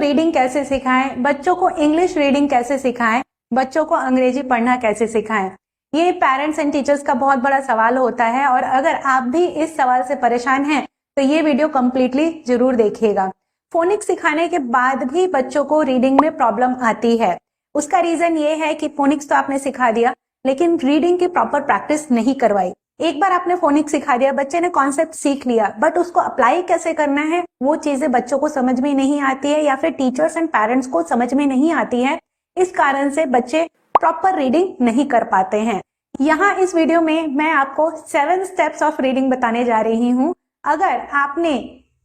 Reading कैसे सिखाएं, बच्चों को इंग्लिश रीडिंग कैसे सिखाएं, बच्चों को अंग्रेजी पढ़ना कैसे सिखाएं। ये पेरेंट्स एंड टीचर्स का बहुत बड़ा सवाल होता है और अगर आप भी इस सवाल से परेशान हैं तो ये वीडियो कंप्लीटली जरूर देखिएगा। फोनिक्स सिखाने के बाद भी बच्चों को रीडिंग में प्रॉब्लम आती है। उसका रीजन ये है कि फोनिक्स तो आपने सिखा दिया लेकिन रीडिंग की प्रॉपर प्रैक्टिस नहीं करवाई। एक बार आपने फोनिक्स सिखा दिया, बच्चे ने कॉन्सेप्ट सीख लिया, बट उसको अप्लाई कैसे करना है वो चीजें बच्चों को समझ में नहीं आती है या फिर टीचर्स एंड पेरेंट्स को समझ में नहीं आती है। इस कारण से बच्चे प्रॉपर रीडिंग नहीं कर पाते हैं। यहाँ इस वीडियो में मैं आपको 7 स्टेप्स ऑफ रीडिंग बताने जा रही हूँ। अगर आपने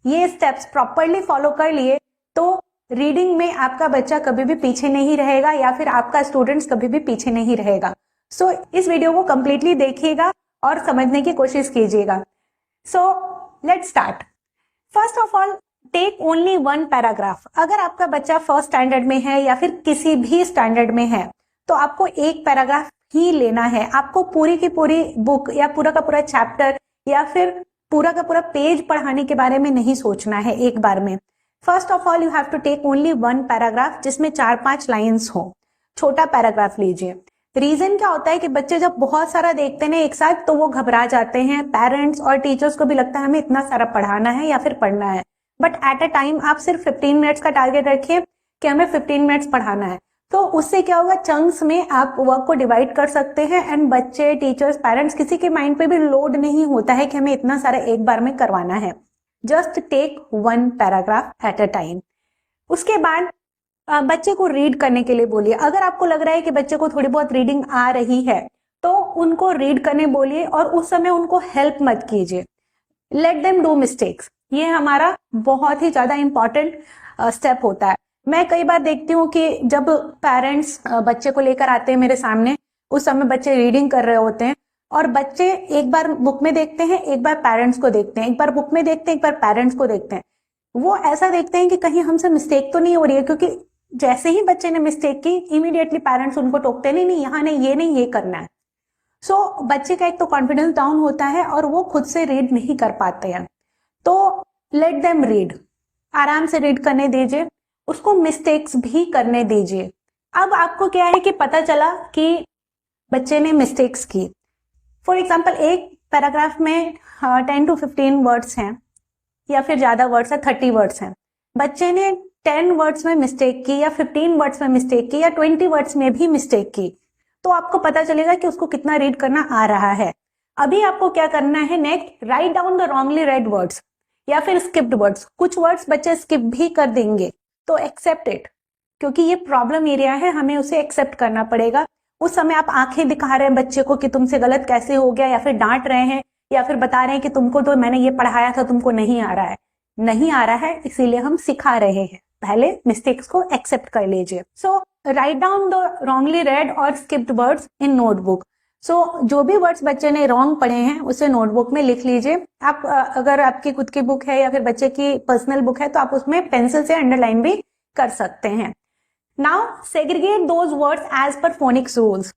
ये स्टेप्स प्रॉपरली फॉलो कर लिए तो रीडिंग में आपका बच्चा कभी भी पीछे नहीं रहेगा या फिर आपका स्टूडेंट्स कभी भी पीछे नहीं रहेगा। सो इस वीडियो को कंप्लीटली देखिएगा और समझने की कोशिश कीजिएगा। So let's start. First of all take only 1 paragraph. अगर आपका बच्चा फर्स्ट स्टैंडर्ड में है या फिर किसी भी स्टैंडर्ड में है तो आपको एक पैराग्राफ ही लेना है। आपको पूरी की पूरी बुक या पूरा का पूरा चैप्टर या फिर पूरा का पूरा पेज पढ़ाने के बारे में नहीं सोचना है एक बार में। First of all you have to take only 1 paragraph जिसमें 4-5 लाइन्स हो। छोटा पैराग्राफ लीजिए। रीजन क्या होता है कि बच्चे जब बहुत सारा देखते हैं एक साथ तो वो घबरा जाते हैं। पेरेंट्स और टीचर्स को भी लगता है हमें इतना सारा पढ़ाना है या फिर पढ़ना है, बट एट अ टाइम आप सिर्फ 15 मिनट्स का टारगेट रखिए कि हमें 15 मिनट्स पढ़ाना है। तो उससे क्या होगा, चंक्स में आप वर्क को डिवाइड कर सकते हैं एंड बच्चे, टीचर्स, पेरेंट्स किसी के माइंड पे भी लोड नहीं होता है कि हमें इतना सारा एक बार में करवाना है। Just take 1 paragraph at a time. उसके बाद बच्चे को रीड करने के लिए बोलिए। अगर आपको लग रहा है कि बच्चे को थोड़ी बहुत रीडिंग आ रही है तो उनको रीड करने बोलिए और उस समय उनको हेल्प मत कीजिए। Let them do mistakes. ये हमारा बहुत ही ज्यादा इंपॉर्टेंट स्टेप होता है। मैं कई बार देखती हूँ कि जब पेरेंट्स बच्चे को लेकर आते हैं मेरे सामने, उस समय बच्चे रीडिंग कर रहे होते हैं और बच्चे एक बार बुक में देखते हैं, एक बार पेरेंट्स को देखते हैं, एक बार बुक में देखते हैं, एक बार पेरेंट्स को देखते हैं। वो ऐसा देखते हैं कि कहीं हमसे मिस्टेक तो नहीं हो रही है, क्योंकि जैसे ही बच्चे ने मिस्टेक की इमीडिएटली पेरेंट्स उनको टोकते नहीं, नहीं यहाँ नहीं, ये नहीं, ये करना है। सो बच्चे का एक तो कॉन्फिडेंस डाउन होता है और वो खुद से रीड नहीं कर पाते हैं। तो लेट देम रीड, आराम से रीड करने दीजिए, उसको मिस्टेक्स भी करने दीजिए। अब आपको क्या है कि पता चला कि बच्चे ने मिस्टेक्स की। फॉर एग्जाम्पल एक पैराग्राफ में 10 to 15 वर्ड्स हैं या फिर ज्यादा वर्ड्स है, 30 वर्ड्स हैं। बच्चे ने 10 वर्ड्स में मिस्टेक की या 15 वर्ड्स में मिस्टेक की या 20 वर्ड्स में भी मिस्टेक की, तो आपको पता चलेगा कि उसको कितना रीड करना आ रहा है। अभी आपको क्या करना है, next right down the wrongly red words या फिर स्किप्ड वर्ड्स। कुछ वर्ड्स बच्चे स्किप भी कर देंगे तो एक्सेप्ट इट, क्योंकि ये प्रॉब्लम एरिया है, हमें उसे एक्सेप्ट करना पड़ेगा। उस समय आप आंखें दिखा रहे हैं बच्चे को कि तुमसे गलत कैसे हो गया, या फिर डांट रहे हैं या फिर बता रहे हैं कि तुमको तो मैंने ये पढ़ाया था, तुमको नहीं आ रहा है। नहीं आ रहा है इसीलिए हम सिखा रहे हैं। पहले मिस्टेक्स को एक्सेप्ट कर लीजिए। So write down the wrongly read और skipped words in notebook. So जो भी वर्ड्स बच्चे ने रॉन्ग पढ़े हैं उसे नोटबुक में लिख लीजिए। आप अगर आपकी खुद की बुक है या फिर बच्चे की पर्सनल बुक है तो आप उसमें पेंसिल से अंडरलाइन भी कर सकते हैं। Now segregate those words as per phonics rules.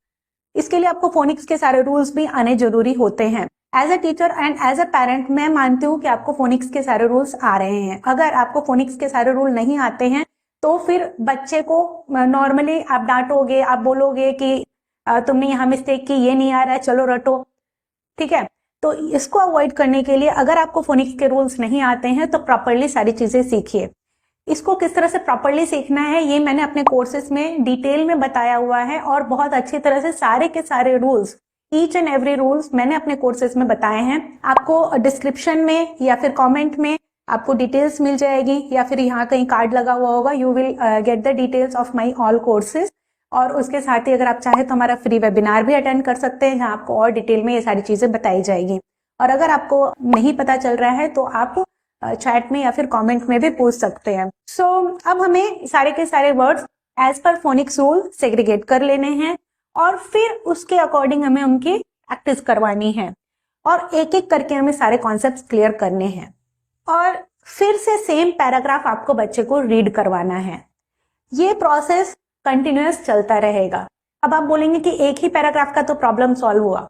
इसके लिए आपको फोनिक्स के सारे रूल्स भी आने जरूरी होते हैं। As a teacher and as a parent मैं मानती हूँ कि आपको फोनिक्स के सारे रूल्स आ रहे हैं। अगर आपको फोनिक्स के सारे रूल नहीं आते हैं तो फिर बच्चे को नॉर्मली आप डांटोगे, आप बोलोगे कि तुमने यहाँ मिस्टेक की, ये नहीं आ रहा है, चलो रटो, ठीक है। तो इसको अवॉइड करने के लिए अगर आपको फोनिक्स के रूल्स नहीं आते हैं तो प्रॉपरली सारी चीजें सीखिए। इसको किस तरह से प्रॉपरली सीखना है ये मैंने अपने कोर्सेज में डिटेल में बताया हुआ है और बहुत अच्छी तरह से सारे के सारे rules, each and every rules मैंने अपने कोर्सेज में बताए हैं। आपको डिस्क्रिप्शन में या फिर कमेंट में आपको डिटेल्स मिल जाएगी या फिर यहाँ कहीं कार्ड लगा हुआ होगा, you will get the details of my all courses. और उसके साथ ही अगर आप चाहे तो हमारा फ्री वेबिनार भी अटेंड कर सकते हैं जहाँ आपको और डिटेल में ये सारी चीजें बताई जाएगी। और अगर आपको नहीं पता चल रहा है तो आप चैट में या फिर कमेंट में भी पूछ सकते हैं। सो अब हमें सारे के सारे words as per phonics rule segregate कर लेने हैं और फिर उसके अकॉर्डिंग हमें उनकी प्रैक्टिस करवानी है और एक एक करके हमें सारे कॉन्सेप्ट्स क्लियर करने हैं और फिर से सेम पैराग्राफ आपको बच्चे को रीड करवाना है। ये प्रोसेस कंटिन्यूअस चलता रहेगा। अब आप बोलेंगे कि एक ही पैराग्राफ का तो प्रॉब्लम सॉल्व हुआ,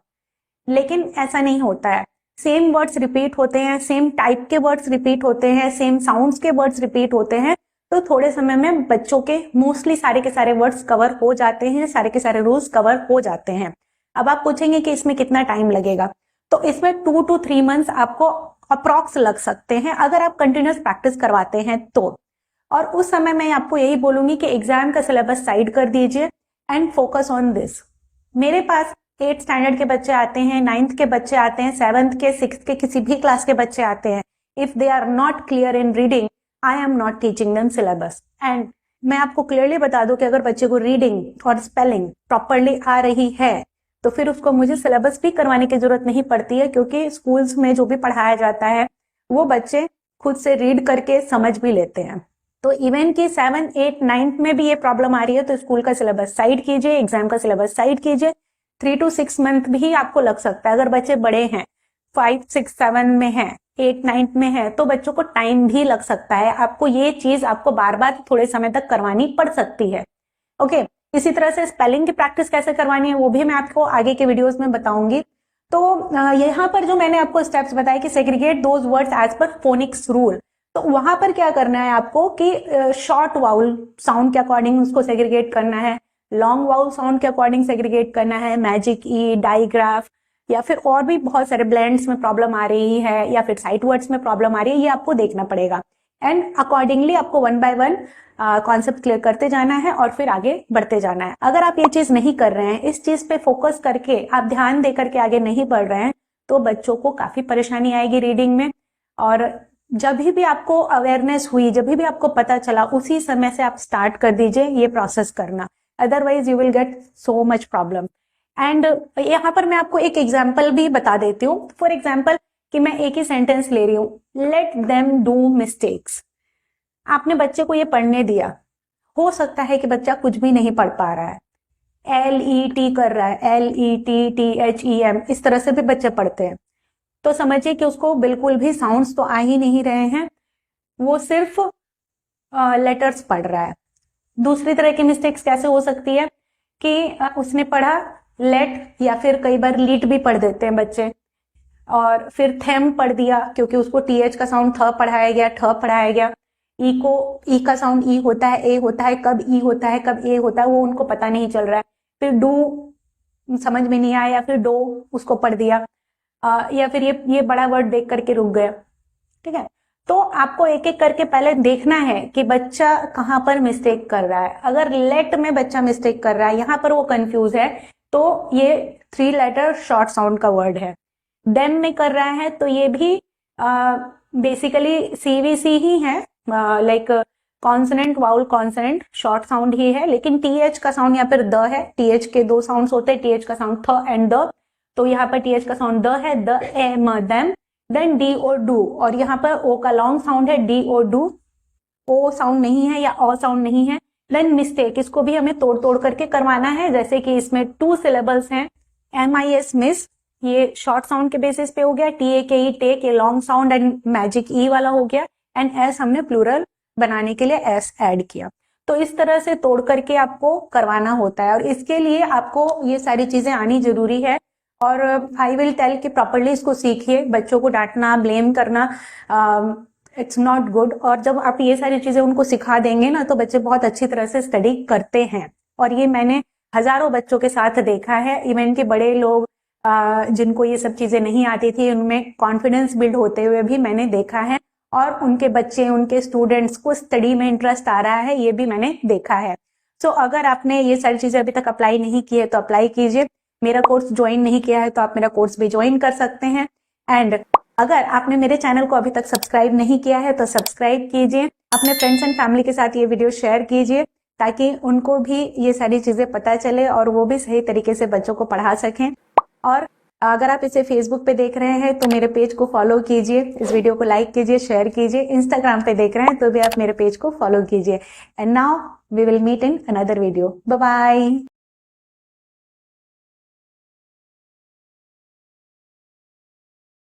लेकिन ऐसा नहीं होता है। सेम वर्ड्स रिपीट होते हैं, सेम टाइप के वर्ड्स रिपीट होते हैं, सेम साउंड्स के वर्ड्स रिपीट होते हैं, तो थोड़े समय में बच्चों के मोस्टली सारे के सारे वर्ड्स कवर हो जाते हैं, सारे के सारे रूल्स कवर हो जाते हैं। अब आप पूछेंगे कि इसमें कितना टाइम लगेगा, तो इसमें 2 to 3 मंथ्स आपको अप्रॉक्स लग सकते हैं अगर आप कंटिन्यूस प्रैक्टिस करवाते हैं तो। और उस समय मैं आपको यही बोलूंगी कि एग्जाम का सिलेबस साइड कर दीजिए एंड फोकस ऑन दिस। मेरे पास 8th स्टैंडर्ड के बच्चे आते हैं, 9th के बच्चे आते हैं, 7th के, 6th के, किसी भी क्लास के बच्चे आते हैं। If they are not clear in reading, I am not teaching them syllabus. And मैं आपको क्लियरली बता दूं कि अगर बच्चे को रीडिंग और स्पेलिंग प्रॉपरली आ रही है तो फिर उसको मुझे सिलेबस भी करवाने की जरूरत नहीं पड़ती है, क्योंकि स्कूल्स में जो भी पढ़ाया जाता है वो बच्चे खुद से रीड करके समझ भी लेते हैं। तो इवन कि 7, 8, 9 में भी ये प्रॉब्लम आ रही है तो स्कूल का सिलेबस साइड कीजिए, एग्जाम का सिलेबस साइड कीजिए। 3 to 6 मंथ भी आपको लग सकता है। अगर बच्चे बड़े हैं, 5, 6, 7 में हैं, 8, 9 में है, तो बच्चों को टाइम भी लग सकता है। आपको ये चीज आपको बार बार थोड़े समय तक करवानी पड़ सकती है। ओके, इसी तरह से स्पेलिंग की प्रैक्टिस कैसे करवानी है वो भी मैं आपको आगे के वीडियोस में बताऊंगी। तो यहाँ पर जो मैंने आपको स्टेप्स बताए कि segregate those words as per phonics rule, तो वहां पर क्या करना है आपको कि शॉर्ट वाउल साउंड के अकॉर्डिंग उसको सेग्रीगेट करना है, लॉन्ग वाउल साउंड के अकॉर्डिंग सेग्रीगेट करना है, मैजिक ई, डाइग्राफ, या फिर और भी बहुत सारे ब्लेंड्स में प्रॉब्लम आ रही है, या फिर साइट वर्ड्स में प्रॉब्लम आ रही है, ये आपको देखना पड़ेगा। एंड अकॉर्डिंगली आपको 1 by 1 कॉन्सेप्ट क्लियर करते जाना है और फिर आगे बढ़ते जाना है। अगर आप ये चीज नहीं कर रहे हैं, इस चीज पे फोकस करके आप ध्यान दे करके आगे नहीं बढ़ रहे हैं, तो बच्चों को काफी परेशानी आएगी रीडिंग में। और जब भी आपको अवेयरनेस हुई, जब भी आपको पता चला, उसी समय से आप स्टार्ट कर दीजिए ये प्रोसेस करना, otherwise you will get so much problem. And यहाँ पर मैं आपको एक एग्जाम्पल भी बता देती हूँ। फॉर एग्जाम्पल कि मैं एक ही सेंटेंस ले रही हूँ, लेट देम डू मिस्टेक्स। आपने बच्चे को ये पढ़ने दिया, हो सकता है कि बच्चा कुछ भी नहीं पढ़ पा रहा है, LET कर रहा है, LETTHEM, इस तरह से भी बच्चे पढ़ते हैं। तो समझिए कि उसको बिल्कुल भी साउंड्स तो आ ही नहीं रहे हैं, वो सिर्फ लेटर्स पढ़ रहा है। दूसरी तरह की मिस्टेक्स कैसे हो सकती है कि उसने पढ़ा लेट, या फिर कई बार लीट भी पढ़ देते हैं बच्चे, और फिर थेम पढ़ दिया क्योंकि उसको TH का साउंड थ पढ़ाया गया, ठ पढ़ाया गया। ई को, ई का साउंड ई होता है, ए होता है, कब ई होता है, कब ए होता है, वो उनको पता नहीं चल रहा है। फिर डू समझ में नहीं आया, या फिर डो उसको पढ़ दिया, या फिर ये बड़ा वर्ड देख करके रुक गया। ठीक है, तो आपको एक एक करके पहले देखना है कि बच्चा कहाँ पर मिस्टेक कर रहा है। अगर लेट में बच्चा मिस्टेक कर रहा है, यहाँ पर वो कंफ्यूज है, तो ये 3 लेटर शॉर्ट साउंड का वर्ड है। डेम में कर रहा है तो ये भी बेसिकली CVC ही है, like consonant vowel consonant short sound ही है, लेकिन TH का साउंड यहाँ पर द है। TH के 2 साउंड्स होते हैं, TH का साउंड थ एंड द, तो यहाँ पर TH का साउंड द है, the, E, M, them, then D और डू, और यहाँ पर ओ का लॉन्ग साउंड है, डी और डू, ओ साउंड नहीं है या ओ साउंड नहीं है। देन मिस्टेक, इसको भी हमें तोड़ तोड़ करके करवाना है, जैसे कि इसमें 2 सिलेबल्स हैं, MIS मिस, ये शॉर्ट साउंड के बेसिस पे हो गया, TAKE टेक, ये लॉन्ग साउंड एंड मैजिक ई वाला हो गया, एंड एस हमने प्लूरल बनाने के लिए एस ऐड किया। तो इस तरह से तोड़ करके आपको करवाना होता है, और इसके लिए आपको ये सारी चीजें आनी जरूरी है। और आई विल टेल कि प्रॉपरली इसको सीखिए। बच्चों को डांटना, ब्लेम करना इट्स नॉट गुड। और जब आप ये सारी चीजें उनको सिखा देंगे ना, तो बच्चे बहुत अच्छी तरह से स्टडी करते हैं। और ये मैंने हजारों बच्चों के साथ देखा है, इवन के बड़े लोग जिनको ये सब चीजें नहीं आती थी, उनमें कॉन्फिडेंस बिल्ड होते हुए भी मैंने देखा है, और उनके बच्चे, उनके स्टूडेंट्स को स्टडी में इंटरेस्ट आ रहा है, ये भी मैंने देखा है। सो अगर आपने ये सारी चीजें अभी तक अप्लाई नहीं की है तो अप्लाई कीजिए। मेरा कोर्स ज्वाइन नहीं किया है तो आप मेरा कोर्स भी ज्वाइन कर सकते हैं। एंड अगर आपने मेरे चैनल को अभी तक सब्सक्राइब नहीं किया है तो सब्सक्राइब कीजिए, अपने फ्रेंड्स एंड फैमिली के साथ ये वीडियो शेयर कीजिए, ताकि उनको भी ये सारी चीजें पता चले और वो भी सही तरीके से बच्चों को पढ़ा सकें। और अगर आप इसे फेसबुक पे देख रहे हैं तो मेरे पेज को फॉलो कीजिए, इस वीडियो को लाइक कीजिए, शेयर कीजिए। इंस्टाग्राम पे देख रहे हैं तो भी आप मेरे पेज को फॉलो कीजिए। And now we will meet in another video. Bye bye.